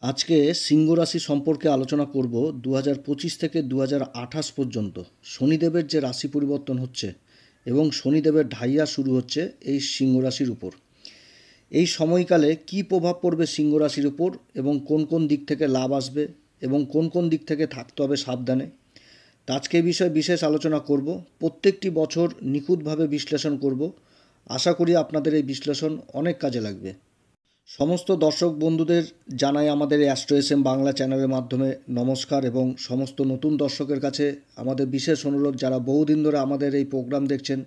আজকে সিংহ রাশি সম্পর্কে আলোচনা করব 2025 থেকে 2028 পর্যন্ত শনিদেবের যে রাশি পরিবর্তন হচ্ছে এবং শনিদেবের ঢাইয়া শুরু হচ্ছে এই সিংহ রাশির উপর। এই সময়কালে কি প্রভাব পড়বে সিংহ রাশির উপর এবং কোন কোন দিক থেকে লাভ আসবে এবং কোন কোন দিক থেকে থাকতে হবে সাবধানে, তা আজকে এই বিষয়ে বিশেষ আলোচনা করব। প্রত্যেকটি বছর নিখুঁতভাবে বিশ্লেষণ করব। আশা করি আপনাদের এই বিশ্লেষণ অনেক কাজে লাগবে। সমস্ত দর্শক বন্ধুদের জানাই আমাদের এই অ্যাস্ট্রো এস এম বাংলা চ্যানেলের মাধ্যমে নমস্কার, এবং সমস্ত নতুন দর্শকের কাছে আমাদের বিশেষ অনুরোধ, যারা বহুদিন ধরে আমাদের এই প্রোগ্রাম দেখছেন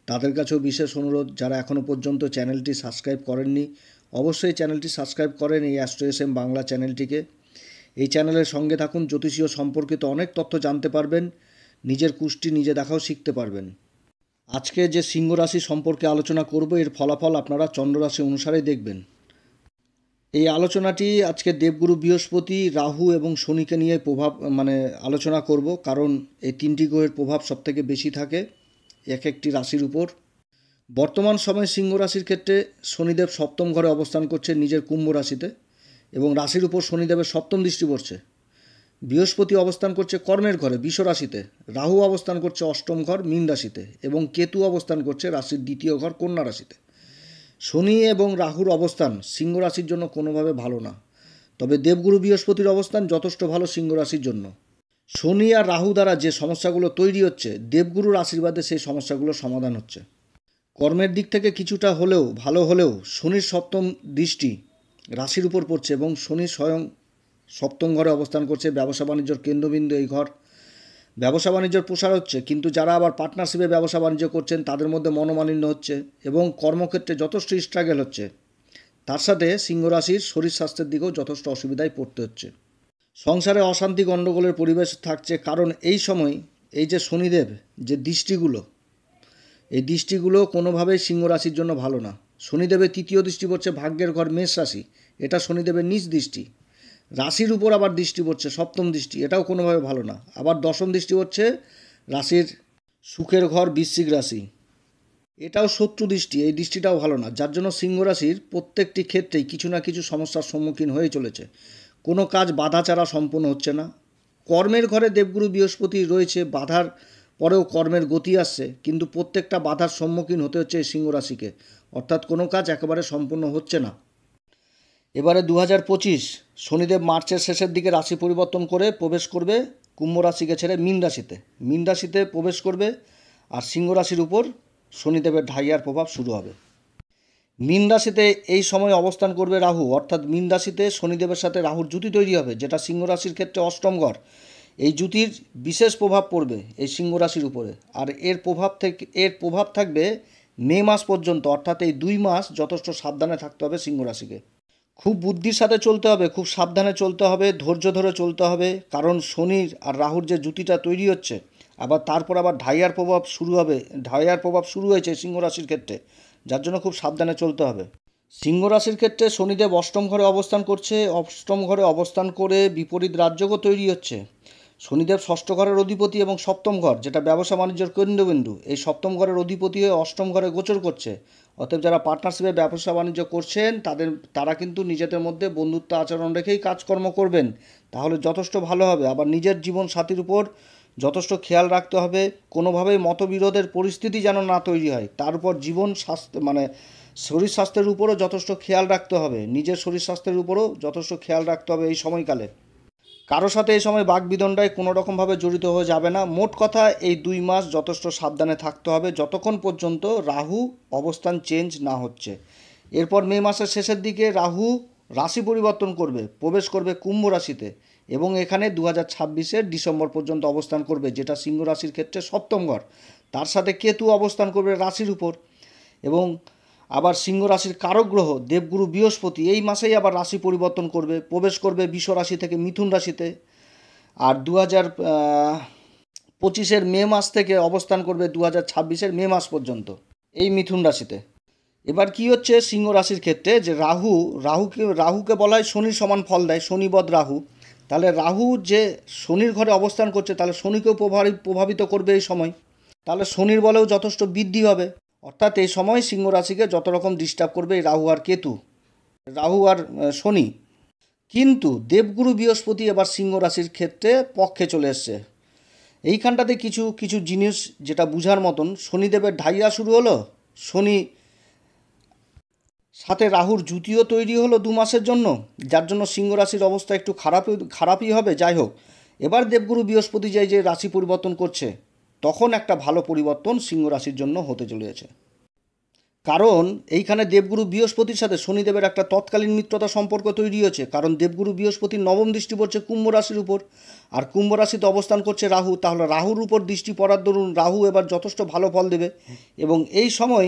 তাদের কাছেও বিশেষ অনুরোধ, যারা এখনও পর্যন্ত চ্যানেলটি সাবস্ক্রাইব করেননি অবশ্যই চ্যানেলটি সাবস্ক্রাইব করেন এই অ্যাস্ট্রো এস এম বাংলা চ্যানেলটিকে। এই চ্যানেলের সঙ্গে থাকুন, জ্যোতিষীয় সম্পর্কিত অনেক তথ্য জানতে পারবেন, নিজের কুষ্টি নিজে দেখাও শিখতে পারবেন। আজকে যে সিংহ রাশি সম্পর্কে আলোচনা করব এর ফলাফল আপনারা চন্দ্ররাশি অনুসারেই দেখবেন। এই আলোচনাটি আজকে দেবগুরু বৃহস্পতি, রাহু এবং শনিকে নিয়ে আলোচনা করব, কারণ এই তিনটি গ্রহের প্রভাব সবথেকে বেশি থাকে এক একটি রাশির উপর। বর্তমান সময়ে সিংহ রাশির ক্ষেত্রে শনিদেব সপ্তম ঘরে অবস্থান করছে নিজের কুম্ভ রাশিতে, এবং রাশির উপর শনিদেবের সপ্তম দৃষ্টি পড়ছে। বৃহস্পতি অবস্থান করছে কর্মের ঘরে বৃষ রাশিতে, রাহু অবস্থান করছে অষ্টম ঘর মীন রাশিতে, এবং কেতু অবস্থান করছে রাশির দ্বিতীয় ঘর কন্যা রাশিতে। শনি এবং রাহুর অবস্থান সিংহ রাশির জন্য কোনোভাবে ভালো না, তবে দেবগুরু বৃহস্পতির অবস্থান যথেষ্ট ভালো সিংহ রাশির জন্য। শনি আর রাহু দ্বারা যে সমস্যাগুলো তৈরি হচ্ছে, দেবগুরুর আশীর্বাদে সেই সমস্যাগুলোর সমাধান হচ্ছে। কর্মের দিক থেকে কিছুটা হলেও ভালো হলেও শনির সপ্তম দৃষ্টি রাশির উপর পড়ছে, এবং শনি স্বয়ং সপ্তম ঘরে অবস্থান করছে। ব্যবসা বাণিজ্যর কেন্দ্রবিন্দু এই ঘর, ব্যবসা বাণিজ্যের প্রসার হচ্ছে, কিন্তু যারা আবার পার্টনারশিপে ব্যবসা বাণিজ্য করছেন তাদের মধ্যে মনোমালিন্য হচ্ছে এবং কর্মক্ষেত্রে যথেষ্ট স্ট্রাগল হচ্ছে। তার সাথে সিংহ রাশির শরীর স্বাস্থ্যের দিকেও যথেষ্ট অসুবিধায় পড়তে হচ্ছে। সংসারে অশান্তি গণ্ডগোলের পরিবেশ থাকছে, কারণ এই সময় এই যে শনিদেব যে দৃষ্টিগুলো, এই দৃষ্টিগুলো কোনোভাবেই সিংহ রাশির জন্য ভালো না। শনিদেবের তৃতীয় দৃষ্টি পড়ছে ভাগ্যের ঘর মেষ রাশি, এটা শনিদেবের নিজ দৃষ্টি। রাশির উপর আবার দৃষ্টি পড়ছে সপ্তম দৃষ্টি, এটাও কোনোভাবে ভালো না। আবার দশম দৃষ্টি হচ্ছে রাশির সুখের ঘর বৃশ্চিক রাশি, এটাও শত্রু দৃষ্টি, এই দৃষ্টিটাও ভালো না। যার জন্য সিংহ রাশির প্রত্যেকটি ক্ষেত্রেই কিছু না কিছু সমস্যার সম্মুখীন হয়ে চলেছে। কোনো কাজ বাধা ছাড়া সম্পূর্ণ হচ্ছে না। কর্মের ঘরে দেবগুরু বৃহস্পতি রয়েছে, বাধার পরেও কর্মের গতি আসছে, কিন্তু প্রত্যেকটা বাধার সম্মুখীন হতে হচ্ছে এই সিংহ রাশিকে, অর্থাৎ কোনো কাজ একেবারে সম্পূর্ণ হচ্ছে না। এবারে 2025 শনিদেব মার্চের শেষের দিকে রাশি পরিবর্তন করে প্রবেশ করবে কুম্ভ রাশিকে ছেড়ে মীন রাশিতে। মীন রাশিতে প্রবেশ করবে, আর সিংহ রাশির উপর শনিদেবের ঢাইয়ার প্রভাব শুরু হবে। মীন রাশিতে এই সময় অবস্থান করবে রাহু, অর্থাৎ মীন রাশিতে শনিদেবের সাথে রাহুর জুতি তৈরি হবে, যেটা সিংহ রাশির ক্ষেত্রে অষ্টম ঘর। এই জুতির বিশেষ প্রভাব পড়বে এই সিংহ রাশির উপরে, আর এর প্রভাব থাকবে মে মাস পর্যন্ত, অর্থাৎ এই 2 মাস যথেষ্ট সাবধানে থাকতে হবে সিংহ রাশিকে। খুব বুদ্ধির সাথে চলতে হবে, খুব সাবধানে চলতে হবে, ধৈর্য ধরে চলতে হবে, কারণ শনির আর রাহুর যে জুতিটা তৈরি হচ্ছে, আবার তারপর আবার ঢাইয়ার প্রভাব শুরু হবে। ঢাইয়ার প্রভাব শুরু হয়েছে সিংহ রাশির ক্ষেত্রে, যার জন্য খুব সাবধানে চলতে হবে। সিংহ রাশির ক্ষেত্রে শনিদেব অষ্টম ঘরে অবস্থান করছে, অষ্টম ঘরে অবস্থান করে বিপরীত রাজযোগও তৈরি হচ্ছে। শনিদেব ষষ্ঠ ঘরের অধিপতি এবং সপ্তম ঘর, যেটা ব্যবসা বাণিজ্যের কেন্দ্রবিন্দু, এই সপ্তম ঘরের অধিপতি হয়ে অষ্টম ঘরে গোচর করছে। অতএব যারা পার্টনারশিপে ব্যবসা বাণিজ্য করছেন তারা কিন্তু নিজেদের মধ্যে বন্ধুত্ব আচরণ রেখেই কাজকর্ম করবেন, তাহলে যথেষ্ট ভালো হবে। আবার নিজের জীবন সাথীর উপর যথেষ্ট খেয়াল রাখতে হবে, কোনোভাবেই মতবিরোধের পরিস্থিতি যেন না তৈরি হয়। তার উপর জীবন স্বাস্থ্য শরীর স্বাস্থ্যের উপরও যথেষ্ট খেয়াল রাখতে হবে, নিজের শরীর স্বাস্থ্যের উপরও যথেষ্ট খেয়াল রাখতে হবে এই সময়কালে। কারো সাথে এই সময় বাকবিতণ্ডায় কোনো রকমভাবে জড়িত হয়ে যাবে না। মোট কথা এই 2 মাস যথেষ্ট সাবধানে থাকতে হবে, যতক্ষণ পর্যন্ত রাহু অবস্থান চেঞ্জ না হচ্ছে। এরপর মে মাসের শেষের দিকে রাহু রাশি পরিবর্তন করবে, প্রবেশ করবে কুম্ভ রাশিতে, এবং এখানে 2026-এর ডিসেম্বর পর্যন্ত অবস্থান করবে, যেটা সিংহ রাশির ক্ষেত্রে সপ্তম ঘর। তার সাথে কেতু অবস্থান করবে রাশির উপর, এবং আবার সিংহ রাশির কারক গ্রহ দেবগুরু বৃহস্পতি এই মাসেই আবার রাশি পরিবর্তন করবে, প্রবেশ করবে বৃষ রাশি থেকে মিথুন রাশিতে। আর 2025-এর মে মাস থেকে অবস্থান করবে 2026-এর মে মাস পর্যন্ত এই মিথুন রাশিতে। এবার কি হচ্ছে সিংহ রাশির ক্ষেত্রে, যে রাহুকে বলা হয় শনির সমান ফল দেয়, শনিবধ রাহু। তাহলে রাহু যে শনির ঘরে অবস্থান করছে, তাহলে শনিকেও প্রভাবিত করবে এই সময়, তাহলে শনির বলেও যথেষ্ট বৃদ্ধি হবে। অর্থাৎ এই সময় সিংহ রাশিকে যত রকম ডিস্টার্ব করবে এই রাহু আর শনি। কিন্তু দেবগুরু বৃহস্পতি এবার সিংহ রাশির ক্ষেত্রে পক্ষে চলে এসছে। এইখানটাতে কিছু কিছু জিনিস যেটা বুঝার মতন, শনিদেবের ঢাইয়া শুরু হলো, শনি সাথে রাহুর জুতিও তৈরি হলো 2 মাসের জন্য, যার জন্য সিংহ রাশির অবস্থা একটু খারাপই হবে। যাই হোক, এবার দেবগুরু বৃহস্পতি যে রাশি পরিবর্তন করছে, তখন একটা ভালো পরিবর্তন সিংহ রাশির জন্য হতে চলেছে। কারণ এইখানে দেবগুরু বৃহস্পতির সাথে শনিদেবের একটা তৎকালীন মিত্রতা সম্পর্ক তৈরি হয়েছে। কারণ দেবগুরু বৃহস্পতির নবম দৃষ্টি পড়ছে কুম্ভ রাশির উপর, আর কুম্ভ রাশিতে অবস্থান করছে রাহু। তাহলে রাহুর উপর দৃষ্টি পড়ার দরুন রাহু এবার যথেষ্ট ভালো ফল দেবে। এবং এই সময়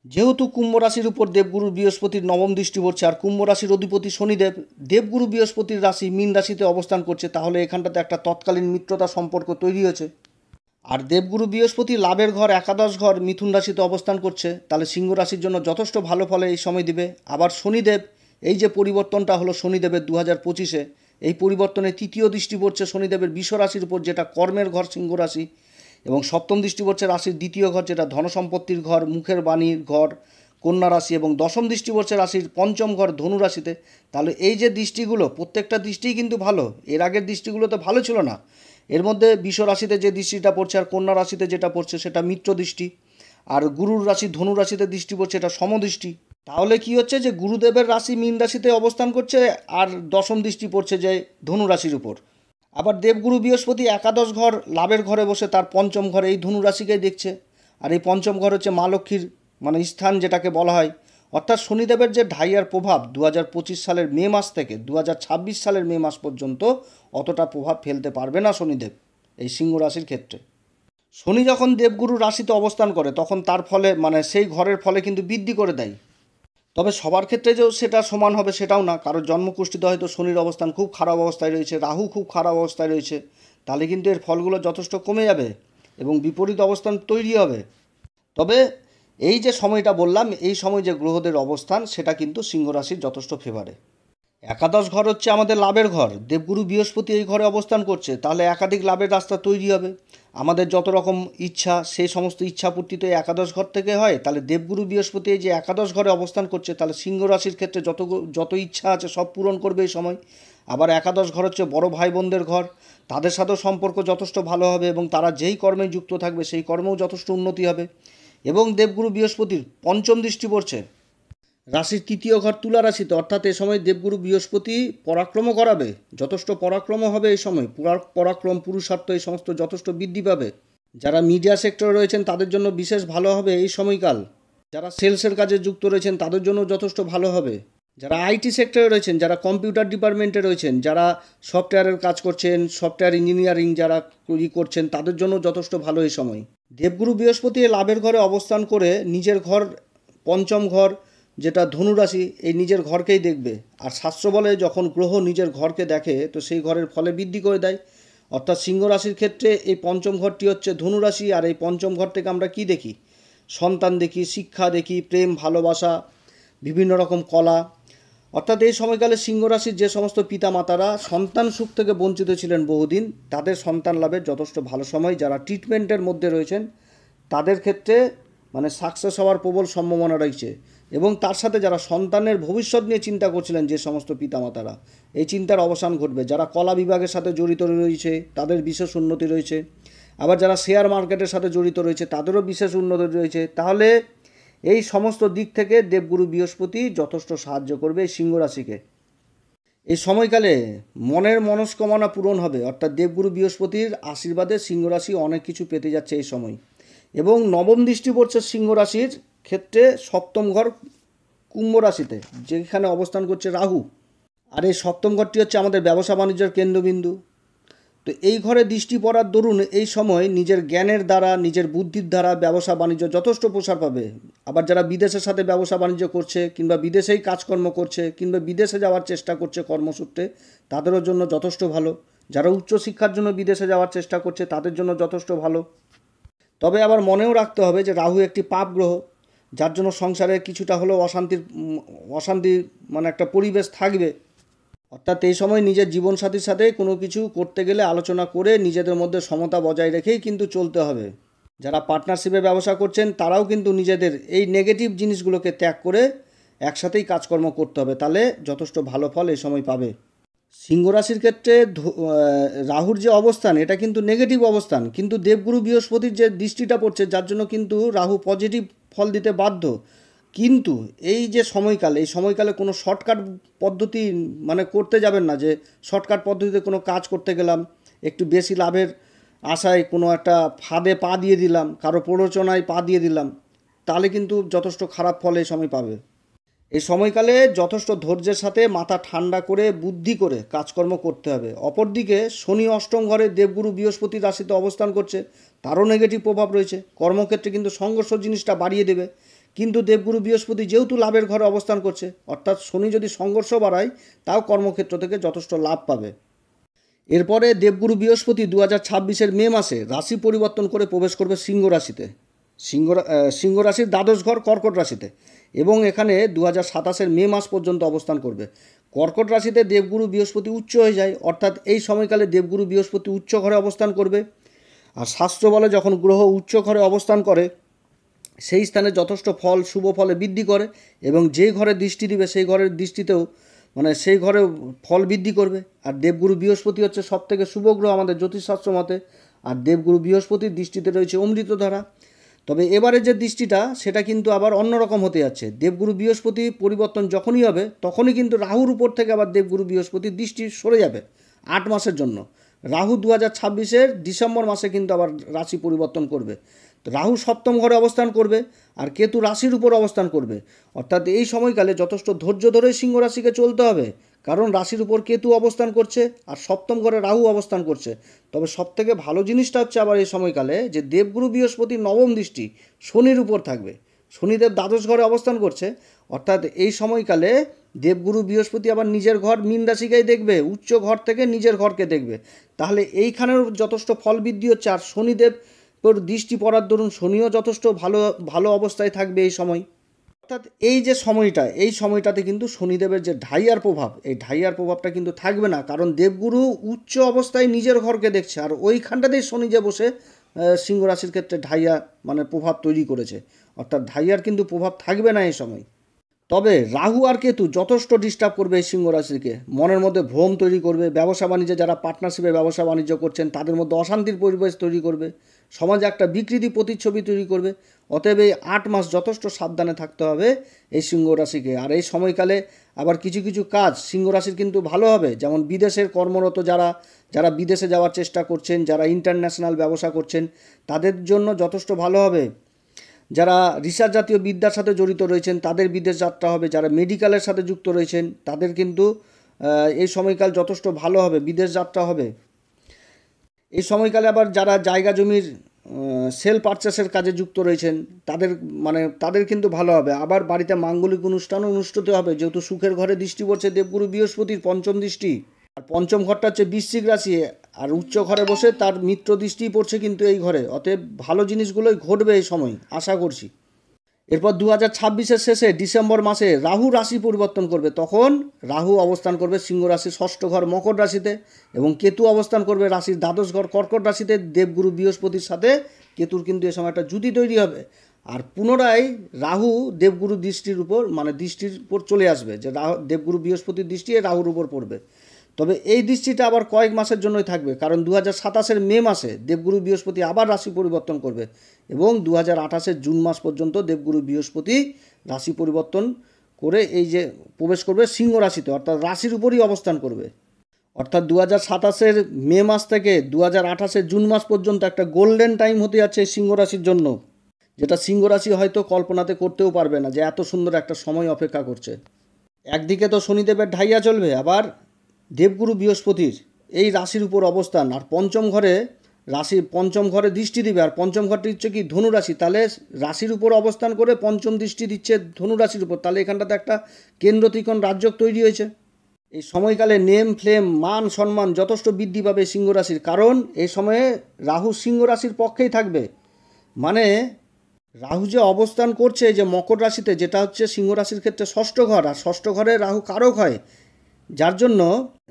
যেহেতু কুম্ভ রাশির উপর দেবগুরু বৃহস্পতির নবম দৃষ্টি পড়ছে, আর কুম্ভ রাশির অধিপতি শনিদেব দেবগুরু বৃহস্পতির রাশি মীন রাশিতে অবস্থান করছে, তাহলে এখানটাতে একটা তৎকালীন মিত্রতা সম্পর্ক তৈরি হয়েছে। আর দেবগুরু বৃহস্পতি লাভের ঘর একাদশ ঘর মিথুন রাশিতে অবস্থান করছে, তাহলে সিংহ রাশির জন্য যথেষ্ট ভালো ফলে এই সময় দিবে। আবার শনিদেব, এই যে পরিবর্তনটা হলো শনিদেবের 2025-এ, এই পরিবর্তনে তৃতীয় দৃষ্টি পড়ছে শনিদেবের বৃষ রাশির উপর, যেটা কর্মের ঘর সিংহ রাশি, এবং সপ্তম দৃষ্টি পড়ছে রাশির দ্বিতীয় ঘর, যেটা ধনসম্পত্তির ঘর, মুখের বাণীর ঘর কন্যা রাশি, এবং দশম দৃষ্টি পড়ছে রাশির পঞ্চম ঘর ধনু রাশিতে। তাহলে এই যে দৃষ্টিগুলো, প্রত্যেকটা দৃষ্টিই কিন্তু ভালো। এর আগের দৃষ্টিগুলো তো ভালো ছিল না। এর মধ্যে বৃষ রাশিতে যে দৃষ্টিটা পড়ছে আর কন্যা রাশিতে যেটা পড়ছে সেটা মিত্র দৃষ্টি, আর গুরুর রাশি ধনু রাশিতে দৃষ্টি পড়ছে, এটা সমদৃষ্টি। তাহলে কি হচ্ছে যে গুরুদেবের রাশি মীন রাশিতে অবস্থান করছে, আর দশম দৃষ্টি পড়ছে যে ধনু রাশির উপর। আবার দেবগুরু বৃহস্পতি একাদশ ঘর লাভের ঘরে বসে তার পঞ্চম ঘরে এই ধনু রাশিকেই দেখছে। আর এই পঞ্চম ঘর হচ্ছে মা লক্ষ্মীর স্থান, যেটাকে বলা হয়। অর্থাৎ শনিদেবের যে ঢাইয়ার প্রভাব 2025 সালের মে মাস থেকে 2026 সালের মে মাস পর্যন্ত অতটা প্রভাব ফেলতে পারবে না শনিদেব এই সিংহ রাশির ক্ষেত্রে। শনি যখন দেবগুরু রাশিতে অবস্থান করে, তখন তার ফলে সেই ঘরের ফলে কিন্তু বৃদ্ধি করে দেয়। তবে সবার ক্ষেত্রে যে সেটা সমান হবে সেটাও না। কারোর জন্মকুষ্ঠিতে হয়তো শনির অবস্থান খুব খারাপ অবস্থায় রয়েছে, রাহু খুব খারাপ অবস্থায় রয়েছে, তাহলে কিন্তু এর ফলগুলো যথেষ্ট কমে যাবে এবং বিপরীত অবস্থান তৈরি হবে। তবে এই যে সময়টা বললাম, এই সময় যে গ্রহদের অবস্থান, সেটা কিন্তু সিংহ রাশির যথেষ্ট ফেভারে। একাদশ ঘর হচ্ছে আমাদের লাভের ঘর, দেবগুরু বৃহস্পতি এই ঘরে অবস্থান করছে, তাহলে একাধিক লাভের রাস্তা তৈরি হবে। আমাদের যত রকম ইচ্ছা, সেই সমস্ত ইচ্ছাপূর্তি তো একাদশ ঘর থেকে হয়। তাহলে দেবগুরু বৃহস্পতি এই যে একাদশ ঘরে অবস্থান করছে, তাহলে সিংহ রাশির ক্ষেত্রে যত ইচ্ছা আছে সব পূরণ করবে এই সময়। আবার একাদশ ঘর হচ্ছে বড় ভাই বোনদের ঘর, তাদের সাথেও সম্পর্ক যথেষ্ট ভালো হবে, এবং তারা যেই কর্মে যুক্ত থাকবে সেই কর্মেও যথেষ্ট উন্নতি হবে। এবং দেবগুরু বৃহস্পতির পঞ্চম দৃষ্টি পড়ছে রাশির তৃতীয় ঘর তুলা রাশিতে, অর্থাৎ এ সময় দেবগুরু বৃহস্পতি পরাক্রম করাবে, যথেষ্ট পরাক্রম হবে এই সময়। পরাক্রম পুরুষার্থ এই সমস্ত যথেষ্ট বৃদ্ধি পাবে। যারা মিডিয়া সেক্টরে রয়েছেন তাদের জন্য বিশেষ ভালো হবে এই সময়কাল। যারা সেলসের কাজে যুক্ত রয়েছেন তাদের জন্য যথেষ্ট ভালো হবে। যারা আইটি সেক্টরে রয়েছেন, যারা কম্পিউটার ডিপার্টমেন্টে রয়েছেন, যারা সফটওয়্যারের কাজ করছেন, সফটওয়্যার ইঞ্জিনিয়ারিং যারা করছেন, তাদের জন্য যথেষ্ট ভালো এই সময়। দেবগুরু বৃহস্পতি লাভের ঘরে অবস্থান করে নিজের ঘর, পঞ্চম ঘর যেটা ধনুরাশি, এই নিজের ঘরকেই দেখবে। আর শাস্ত্র বলে যখন গ্রহ নিজের ঘরকে দেখে তো সেই ঘরের ফলে বৃদ্ধি করে দেয়। অর্থাৎ সিংহ রাশির ক্ষেত্রে এই পঞ্চম ঘরটি হচ্ছে ধনুরাশি, আর এই পঞ্চম ঘর থেকে আমরা কি দেখি? সন্তান দেখি, শিক্ষা দেখি, প্রেম, ভালোবাসা, বিভিন্ন রকম কলা। অর্থাৎ এই সময়কালে সিংহ রাশির যে সমস্ত পিতামাতারা সন্তান সুখ থেকে বঞ্চিত ছিলেন বহুদিন, তাদের সন্তান লাভের যথেষ্ট ভালো সময়। যারা ট্রিটমেন্টের মধ্যে রয়েছেন তাদের ক্ষেত্রে সাকসেস হওয়ার প্রবল সম্ভাবনা রয়েছে। এবং তার সাথে যারা সন্তানের ভবিষ্যৎ নিয়ে চিন্তা করছিলেন, যে সমস্ত পিতামাতারা, এই চিন্তার অবসান ঘটবে। যারা কলা বিভাগের সাথে জড়িত রয়েছে তাদের বিশেষ উন্নতি রয়েছে। আবার যারা শেয়ার মার্কেটের সাথে জড়িত রয়েছে তাদেরও বিশেষ উন্নতি রয়েছে। তাহলে এই সমস্ত দিক থেকে দেবগুরু বৃহস্পতি যথেষ্ট সাহায্য করবে এই সিংহ রাশিকে। এই সময়কালে মনের মনস্কামনা পূরণ হবে। অর্থাৎ দেবগুরু বৃহস্পতির আশীর্বাদে সিংহ রাশি অনেক কিছু পেতে যাচ্ছে এই সময়। এবং নবম দৃষ্টি পড়ছে সিংহ রাশির ক্ষেত্রে সপ্তম ঘর কুম্ভ রাশিতে, যেখানে অবস্থান করছে রাহু। আর এই সপ্তম ঘরটি হচ্ছে আমাদের ব্যবসা বাণিজ্যের কেন্দ্রবিন্দু। তো এই ঘরে দৃষ্টি পড়ার দরুন এই সময় নিজের জ্ঞানের দ্বারা, নিজের বুদ্ধির দ্বারা ব্যবসা বাণিজ্য যথেষ্ট প্রসার পাবে। আবার যারা বিদেশের সাথে ব্যবসা বাণিজ্য করছে, কিংবা বিদেশেই কাজকর্ম করছে, কিংবা বিদেশে যাওয়ার চেষ্টা করছে কর্মসূত্রে, তাদেরও জন্য যথেষ্ট ভালো। যারা উচ্চশিক্ষার জন্য বিদেশে যাওয়ার চেষ্টা করছে তাদের জন্য যথেষ্ট ভালো। তবে আবার মনেও রাখতে হবে যে রাহু একটি পাপ গ্রহ, যার জন্য সংসারে কিছুটা হলেও অশান্তি একটা পরিবেশ থাকবে। অর্থাৎ এই সময় নিজের জীবনসাথীর সাথে কোনো কিছু করতে গেলে আলোচনা করে নিজেদের মধ্যে সমতা বজায় রেখেই কিন্তু চলতে হবে। যারা পার্টনারশিপে ব্যবসা করছেন তারাও কিন্তু নিজেদের এই নেগেটিভ জিনিসগুলোকে ত্যাগ করে একসাথেই কাজকর্ম করতে হবে, তাহলে যথেষ্ট ভালো ফল এই সময় পাবে। সিংহ রাশির ক্ষেত্রে রাহুর যে অবস্থান এটা কিন্তু নেগেটিভ অবস্থান, কিন্তু দেবগুরু বৃহস্পতির যে দৃষ্টিটা পড়ছে যার জন্য কিন্তু রাহু পজিটিভ ফল দিতে বাধ্য। কিন্তু এই যে সময়কাল, এই সময়কালে কোনো শর্টকাট পদ্ধতি মানে করতে যাবেন না, যে শর্টকাট পদ্ধতিতে কোনো কাজ করতে গেলাম, একটু বেশি লাভের আশায় কোনো একটা ফাঁদে পা দিয়ে দিলাম, কারো প্ররোচনায় পা দিয়ে দিলাম, তাহলে কিন্তু যথেষ্ট খারাপ ফল এই সময় পাবে। এই সময়কালে যথেষ্ট ধৈর্যের সাথে মাথা ঠান্ডা করে বুদ্ধি করে কাজকর্ম করতে হবে। অপরদিকে শনি অষ্টম ঘরে দেবগুরু বৃহস্পতি রাশিতে অবস্থান করছে, তারও নেগেটিভ প্রভাব রয়েছে। কর্মক্ষেত্রে কিন্তু সংঘর্ষ জিনিসটা বাড়িয়ে দেবে। কিন্তু দেবগুরু বৃহস্পতি যেহেতু লাভের ঘরে অবস্থান করছে, অর্থাৎ শনি যদি সংঘর্ষ বাড়ায় তাও কর্মক্ষেত্র থেকে যথেষ্ট লাভ পাবে। এরপরে দেবগুরু বৃহস্পতি 2026-এর মে মাসে রাশি পরিবর্তন করে প্রবেশ করবে সিংহ রাশিতে, সিংহ রাশির দ্বাদশ ঘর কর্কট রাশিতে, এবং এখানে 2027-এর মে মাস পর্যন্ত অবস্থান করবে। কর্কট রাশিতে দেবগুরু বৃহস্পতি উচ্চ হয়ে যায়, অর্থাৎ এই সময়কালে দেবগুরু বৃহস্পতি উচ্চ ঘরে অবস্থান করবে। আর শাস্ত্র বলে যখন গ্রহ উচ্চ ঘরে অবস্থান করে সেই স্থানে যথেষ্ট ফল শুভ ফলে বৃদ্ধি করে, এবং যেই ঘরে দৃষ্টি দিবে সেই ঘরের দৃষ্টিতেও মানে সেই ঘরে ফল বৃদ্ধি করবে। আর দেবগুরু বৃহস্পতি হচ্ছে সবথেকে শুভ গ্রহ আমাদের জ্যোতিষশাস্ত্র মতে, আর দেবগুরু বৃহস্পতির দৃষ্টিতে রয়েছে অমৃতধারা। তবে এবারে যে দৃষ্টিটা সেটা কিন্তু আবার অন্যরকম হতে যাচ্ছে। দেবগুরু বৃহস্পতি পরিবর্তন যখনই হবে তখনই কিন্তু রাহুর উপর থেকে আবার দেবগুরু বৃহস্পতির দৃষ্টি সরে যাবে 8 মাসের জন্য। রাহু 2026-এর ডিসেম্বর মাসে কিন্তু আবার রাশি পরিবর্তন করবে। তো রাহু সপ্তম ঘরে অবস্থান করবে আর কেতু রাশির উপর অবস্থান করবে, অর্থাৎ এই সময়কালে যথেষ্ট ধৈর্য ধরে সিংহ রাশিকে চলতে হবে, কারণ রাশির উপর কেতু অবস্থান করছে আর সপ্তম ঘরে রাহু অবস্থান করছে। তবে সবথেকে ভালো জিনিসটা হচ্ছে আবার এই সময়কালে যে দেবগুরু বৃহস্পতির নবম দৃষ্টি শনির উপর থাকবে। শনিদেব দ্বাদশ ঘরে অবস্থান করছে, অর্থাৎ এই সময়কালে দেবগুরু বৃহস্পতি আবার নিজের ঘর মীন রাশিকেই দেখবে, উচ্চ ঘর থেকে নিজের ঘরকে দেখবে। তাহলে এইখানেও যথেষ্ট ফল বৃদ্ধি হচ্ছে। আর শনিদেব তোর দৃষ্টি পড়ার দরুন শনিও যথেষ্ট ভালো ভালো অবস্থায় থাকবে এই সময়। অর্থাৎ এই যে সময়টা, এই সময়টাতে কিন্তু শনিদেবের যে ঢাইয়ার প্রভাব, এই ঢাইয়ার প্রভাবটা কিন্তু থাকবে না, কারণ দেবগুরু উচ্চ অবস্থায় নিজের ঘরকে দেখছে, আর ওইখানটাতেই শনি যে বসে সিংহ রাশির ক্ষেত্রে ঢাইয়া মানে প্রভাব তৈরি করেছে। অর্থাৎ ঢাইয়ার কিন্তু প্রভাব থাকবে না এই সময়। তবে রাহু আর কেতু যথেষ্ট ডিস্টার্ব করবে এই সিংহ রাশিকে, মনের মধ্যে ভ্রম তৈরি করবে। ব্যবসা বাণিজ্যে যারা পার্টনারশিপে ব্যবসা বাণিজ্য করছেন তাদের মধ্যে অশান্তির পরিবেশ তৈরি করবে, সমাজে একটা বিকৃতি প্রতিচ্ছবি তৈরি করবে। অতএব এই 8 মাস যথেষ্ট সাবধানে থাকতে হবে এই সিংহ রাশিকে। আর এই সময়কালে আবার কিছু কিছু কাজ সিংহ রাশির কিন্তু ভালো হবে, যেমন বিদেশের কর্মরত যারা যারা বিদেশে যাওয়ার চেষ্টা করছেন, যারা ইন্টারন্যাশনাল ব্যবসা করছেন তাদের জন্য যথেষ্ট ভালো হবে। যারা রিসার্চ জাতীয় বিদ্যার সাথে জড়িত রয়েছেন তাদের বিদেশ যাত্রা হবে, যারা মেডিকেলের সাথে যুক্ত রয়েছেন তাদের কিন্তু এই সময়কাল যথেষ্ট ভালো হবে, বিদেশ যাত্রা হবে। এই সময়কালে আবার যারা জায়গা জমির সেল পারচেসের কাজে যুক্ত রয়েছেন তাদের কিন্তু ভালো হবে। আবার বাড়িতে মাঙ্গলিক অনুষ্ঠানও অনুষ্ঠিত হবে, যেহেতু সুখের ঘরে দৃষ্টি পড়ছে দেবগুরু বৃহস্পতির পঞ্চম দৃষ্টি। আর পঞ্চম ঘরটা হচ্ছে বৃশ্চিক রাশি, আর উচ্চ ঘরে বসে তার মিত্র দৃষ্টি পড়ছে কিন্তু এই ঘরে। অতএব ভালো জিনিসগুলোই ঘটবে এই সময়, আশা করছি। এরপর 2026-এর শেষে ডিসেম্বর মাসে রাহু রাশি পরিবর্তন করবে, তখন রাহু অবস্থান করবে সিংহ রাশির ষষ্ঠ ঘর মকর রাশিতে, এবং কেতু অবস্থান করবে রাশির দ্বাদশ ঘর কর্কট রাশিতে। দেবগুরু বৃহস্পতির সাথে কেতুর কিন্তু এ সময় একটা জুতি তৈরি হবে। আর পুনরায় রাহু দেবগুরু দৃষ্টির উপর দৃষ্টির উপর চলে আসবে, যে দেবগুরু বৃহস্পতির দৃষ্টি রাহুর উপর পড়বে। তবে এই দৃষ্টিটা আবার কয়েক মাসের জন্যই থাকবে, কারণ 2027-এর মে মাসে দেবগুরু বৃহস্পতি আবার রাশি পরিবর্তন করবে, এবং 2028-এর জুন মাস পর্যন্ত দেবগুরু বৃহস্পতি রাশি পরিবর্তন করে এই যে প্রবেশ করবে সিংহ রাশিতে, অর্থাৎ রাশির উপরই অবস্থান করবে। অর্থাৎ 2027-এর মে মাস থেকে 2028-এর জুন মাস পর্যন্ত একটা গোল্ডেন টাইম হতে যাচ্ছে সিংহ রাশির জন্য, যেটা সিংহ রাশি হয়তো কল্পনাতে করতেও পারবে না যে এত সুন্দর একটা সময় অপেক্ষা করছে। একদিকে তো শনিদেবের ঢাইয়া চলবে, আবার দেবগুরু বৃহস্পতির এই রাশির উপর অবস্থান, আর পঞ্চম ঘরে দৃষ্টি দিবে। আর পঞ্চম ঘরটি হচ্ছে কি ধনু রাশি, তাহলে রাশির উপর অবস্থান করে পঞ্চম দৃষ্টি দিচ্ছে ধনু রাশির উপর, তাহলে এখানটাতে একটা কেন্দ্র ত্রিকোণ রাজযোগ তৈরি হয়েছে। এই সময়কালে নেম ফ্লেম মান সম্মান যথেষ্ট বৃদ্ধি পাবে সিংহ রাশির, কারণ এই সময়ে রাহু সিংহ রাশির পক্ষেই থাকবে। মানে রাহু যে অবস্থান করছে যে মকর রাশিতে, যেটা হচ্ছে সিংহ রাশির ক্ষেত্রে ষষ্ঠ ঘর, আর ষষ্ঠ ঘরে রাহু কারক হয়, যার জন্য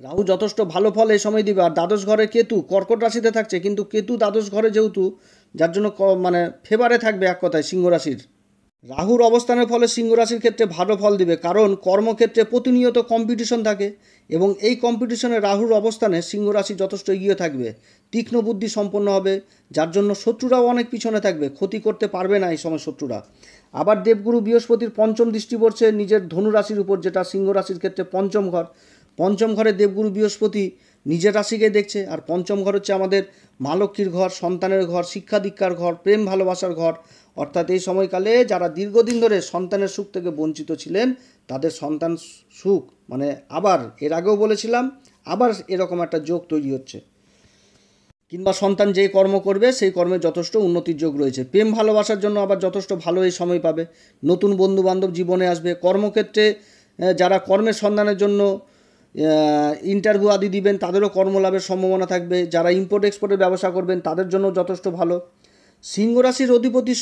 রাহু যথেষ্ট ভালো ফল এই সময় দিবে। আর দ্বাদশ ঘরে কেতু কর্কট রাশিতে থাকছে, কিন্তু কেতু দ্বাদশ ঘরে যেহেতু, যার জন্য ফেভারে থাকবে এক কথায় সিংহ রাশির। রাহুর অবস্থানের ফলে সিংহ রাশির ক্ষেত্রে ভালো ফল দিবে, কারণ কর্মক্ষেত্রে প্রতিনিয়ত কম্পিটিশন থাকে এবং এই কম্পিটিশনে রাহুর অবস্থানে সিংহ রাশি যথেষ্ট এগিয়ে থাকবে, তীক্ষ্ণ বুদ্ধি সম্পন্ন হবে, যার জন্য শত্রুরাও অনেক পিছনে থাকবে, ক্ষতি করতে পারবে না এই সময় শত্রুরা। আবার দেবগুরু বৃহস্পতির পঞ্চম দৃষ্টি পড়ছে নিজের ধনু রাশির উপর, যেটা সিংহ রাশির ক্ষেত্রে পঞ্চম ঘর। পঞ্চম ঘরে দেবগুরু বৃহস্পতি নিজের রাশিকে দেখছে, আর পঞ্চম ঘর হচ্ছে আমাদের মা লক্ষ্মীর ঘর, সন্তানের ঘর, শিক্ষা দীক্ষার ঘর, প্রেম ভালোবাসার ঘর। অর্থাৎ এই সময়কালে যারা দীর্ঘদিন ধরে সন্তানের সুখ থেকে বঞ্চিত ছিলেন, তাদের সন্তান সুখ মানে আবার এর আগেও বলেছিলাম, আবার এরকম একটা যোগ তৈরি হচ্ছে, কিংবা সন্তান যেই কর্ম করবে সেই কর্মে যথেষ্ট উন্নতির যোগ রয়েছে। প্রেম ভালোবাসার জন্য আবার যথেষ্ট ভালো এই সময় পাবে, নতুন বন্ধুবান্ধব জীবনে আসবে। কর্মক্ষেত্রে যারা কর্মের সন্ধানের জন্য ইন্টারভিউ আদি দিবেন, তাদেরও কর্মলাভের সম্ভাবনা থাকবে। যারা ইম্পোর্ট এক্সপোর্টের ব্যবসা করবেন তাদের জন্য যথেষ্ট ভালো। সিংহ রাশির অধিপতি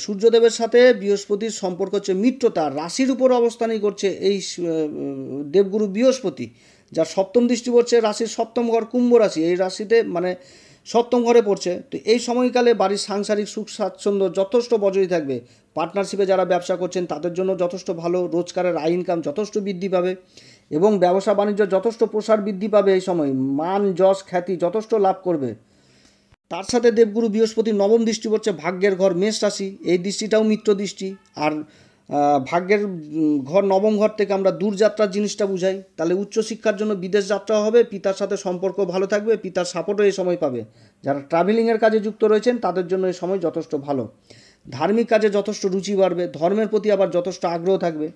সূর্যদেবের সাথে বৃহস্পতির সম্পর্ক হচ্ছে মিত্রতা, রাশির উপর অবস্থানই করছে এই দেবগুরু বৃহস্পতি, যার সপ্তম দৃষ্টি পড়ছে রাশির সপ্তম ঘর কুম্ভ রাশি, এই রাশিতে মানে সপ্তম ঘরে পড়ছে। তো এই সময়কালে বাড়ির সাংসারিক সুখ স্বাচ্ছন্দ্য যথেষ্ট বজায় থাকবে। পার্টনারশিপে যারা ব্যবসা করছেন তাদের জন্য যথেষ্ট ভালো, রোজগারের আয় ইনকাম যথেষ্ট বৃদ্ধি পাবে এবং ব্যবসা বাণিজ্য যথেষ্ট প্রসার বৃদ্ধি পাবে। এই সময় মান যশ খ্যাতি যথেষ্ট লাভ করবে। তার সাথে দেবগুরু বৃহস্পতির নবম দৃষ্টি পড়ছে ভাগ্যের ঘর মেষ রাশি, এই দৃষ্টিটাও মিত্র দৃষ্টি। আর ভাগ্যের ঘর নবম ঘর থেকে আমরা দূরযাত্রার জিনিসটা বুঝাই, তাহলে উচ্চশিক্ষার জন্য বিদেশ যাত্রা হবে, পিতার সাথে সম্পর্ক ভালো থাকবে, পিতার সাপোর্টও এই সময় পাবে। যারা ট্রাভেলিংয়ের কাজে যুক্ত রয়েছেন তাদের জন্য এই সময় যথেষ্ট ভালো। ধার্মিক কাজে যথেষ্ট রুচি বাড়বে, ধর্মের প্রতি আবার যথেষ্ট আগ্রহ থাকবে।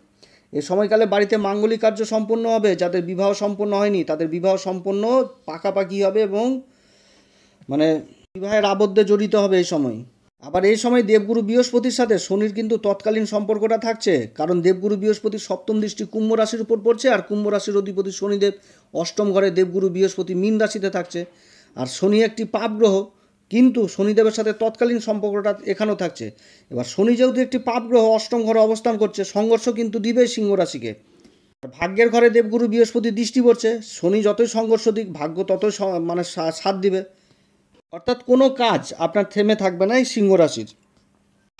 এ সময়কালে বাড়িতে মাঙ্গলিক কার্য সম্পন্ন হবে, যাদের বিবাহ সম্পন্ন হয়নি তাদের বিবাহ সম্পন্ন পাকাপাকি হবে এবং মানে বিবাহের আবদ্ধে জড়িত হবে এই সময়। আবার এই সময় দেবগুরু বৃহস্পতির সাথে শনির কিন্তু তৎকালীন সম্পর্কটা থাকছে, কারণ দেবগুরু বৃহস্পতির সপ্তম দৃষ্টি কুম্ভ রাশির উপর পড়ছে, আর কুম্ভ রাশির অধিপতি শনিদেব অষ্টম ঘরে দেবগুরু বৃহস্পতি মীন রাশিতে থাকছে। আর শনি একটি পাপ গ্রহ, কিন্তু শনিদেবের সাথে তৎকালীন সম্পর্কটা এখানেও থাকছে। এবার শনি যেহেতু একটি পাপ গ্রহ অষ্টম ঘরে অবস্থান করছে, সংঘর্ষ কিন্তু দিবে সিংহ রাশিকে। ভাগ্যের ঘরে দেবগুরু বৃহস্পতি দৃষ্টি পড়ছে, শনি যতই সংঘর্ষ দিক ভাগ্য ততই মানে সাথ দিবে। অর্থাৎ কোনো কাজ আপনার থেমে থাকবে না এই সিংহ রাশির।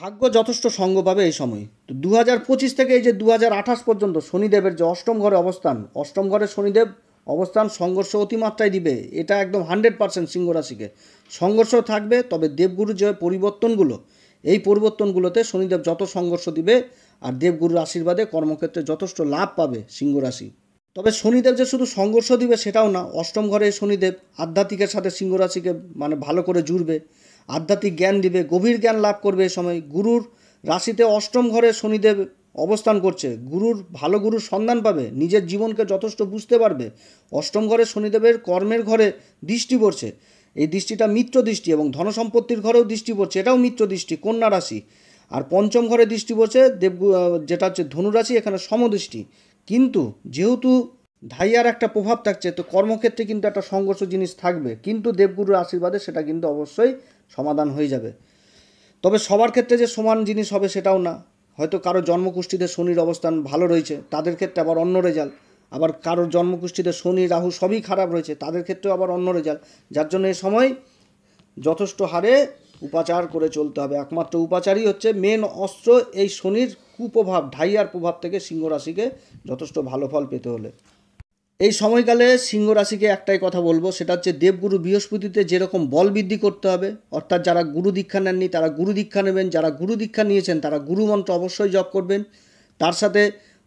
ভাগ্য যথেষ্ট সঙ্গ পাবে এই সময়। তো 2025 থেকে এই যে 2028 পর্যন্ত শনিদেবের যে অষ্টম ঘরে অবস্থান, অষ্টম ঘরে শনিদেব অবস্থান সংঘর্ষ অতিমাত্রায় দিবে, এটা একদম 100% সিংহ রাশিকে। সংঘর্ষ থাকবে, তবে দেবগুরু যে পরিবর্তনগুলো, এই পরিবর্তনগুলোতে শনিদেব যত সংঘর্ষ দিবে আর দেবগুরুর আশীর্বাদে কর্মক্ষেত্রে যথেষ্ট লাভ পাবে সিংহ রাশি। তবে শনিদেব যে শুধু সংঘর্ষ দিবে সেটাও না, অষ্টম ঘরে শনিদেব আধ্যাত্মিকের সাথে সিংহ রাশিকে মানে ভালো করে জুড়বে, আধ্যাত্মিক জ্ঞান দিবে, গভীর জ্ঞান লাভ করবে এই সময়। গুরুর রাশিতে অষ্টম ঘরে শনিদেব অবস্থান করছে, ভালো গুরুর সন্ধান পাবে, নিজের জীবনকে যথেষ্ট বুঝতে পারবে। অষ্টম ঘরে শনিদেবের কর্মের ঘরে দৃষ্টি পড়ছে, এই দৃষ্টিটা মিত্র দৃষ্টি, এবং ধনসম্পত্তির ঘরেও দৃষ্টি পড়ছে, এটাও মিত্র দৃষ্টি, কন্যা রাশি। আর পঞ্চম ঘরে দৃষ্টি পড়ছে যেটা হচ্ছে ধনু রাশি, এখানে সমদৃষ্টি। কিন্তু যেহেতু ঢাইয়ার একটা প্রভাব থাকছে, তো কর্মক্ষেত্রে কিন্তু একটা সংঘর্ষ জিনিস থাকবে, কিন্তু দেবগুরুর আশীর্বাদে সেটা কিন্তু অবশ্যই সমাধান হয়ে যাবে। তবে সবার ক্ষেত্রে যে সমান জিনিস হবে সেটাও না, হয়তো কারো জন্মকুষ্ঠিতে শনির অবস্থান ভালো রয়েছে তাদের ক্ষেত্রে আবার অন্য রেজাল্ট, আবার কারোর জন্মকুষ্ঠিতে শনি রাহু সবই খারাপ রয়েছে তাদের ক্ষেত্রেও আবার অন্য রেজাল্ট। যার জন্য এই সময় যথেষ্ট হারে উপাচার করে চলতে হবে। একমাত্র উপাচারই হচ্ছে মেন অস্ত্র এই শনির কুপ্রভাব, ঢাইয়ার প্রভাব থেকে সিংহ রাশিকে যথেষ্ট ভালো ফল পেতে হলে। এই সময়কালে সিংহ রাশিকে একটাই কথা বলবো, সেটা হচ্ছে দেবগুরু বৃহস্পতিতে যেরকম বল বৃদ্ধি করতে হবে, অর্থাৎ যারা গুরু দীক্ষা নেননি তারা গুরু দীক্ষা নেবেন, যারা গুরু দীক্ষা নিয়েছেন তারা গুরু মন্ত্র অবশ্যই জপ করবেন। তার সাথে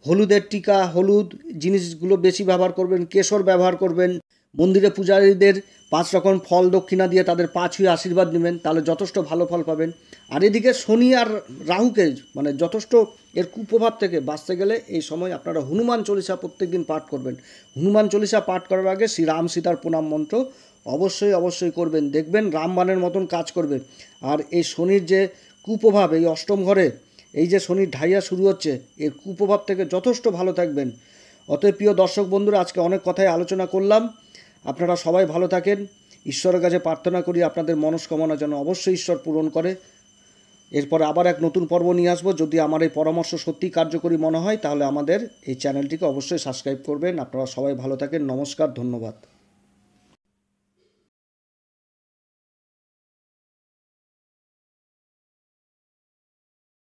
হলুদের টিকা, হলুদ জিনিসগুলো বেশি ব্যবহার করবেন, কেশর ব্যবহার করবেন, মন্দিরে পূজারীদের 5 রকম ফল দক্ষিণা দিয়ে তাদের পা ছুঁয়ে আশীর্বাদ নেবেন, তাহলে যথেষ্ট ভালো ফল পাবেন। আর এদিকে শনি আর রাহুকে মানে যথেষ্ট এর কুপ্রভাব থেকে বাঁচতে গেলে এই সময় আপনারা হনুমান চল্লিশা প্রত্যেকদিন পাঠ করবেন। হনুমান চল্লিশা পাঠ করার আগে শ্রী রাম সীতার প্রণাম মন্ত্র অবশ্যই করবেন, দেখবেন রামবাণের মতন কাজ করবে। আর এই শনির যে কুপ্রভাব, এই অষ্টম ঘরে এই যে শনির ঢাইয়া শুরু হচ্ছে, এর কুপ্রভাব থেকে যথেষ্ট ভালো থাকবেন। অতএব প্রিয় দর্শক বন্ধুরা, আজকে অনেক কথাই আলোচনা করলাম, আপনারা সবাই ভালো থাকেন। ঈশ্বরের কাছে প্রার্থনা করি আপনাদের মনস্কামনা যেন অবশ্যই ঈশ্বর পূরণ করে। এরপরে আবার এক নতুন পর্ব নিয়ে আসবো। যদি আমার এই পরামর্শ সত্যিই কার্যকরী মনে হয় তাহলে আমাদের এই চ্যানেলটিকে অবশ্যই সাবস্ক্রাইব করবেন। আপনারা সবাই ভালো থাকেন। নমস্কার, ধন্যবাদ।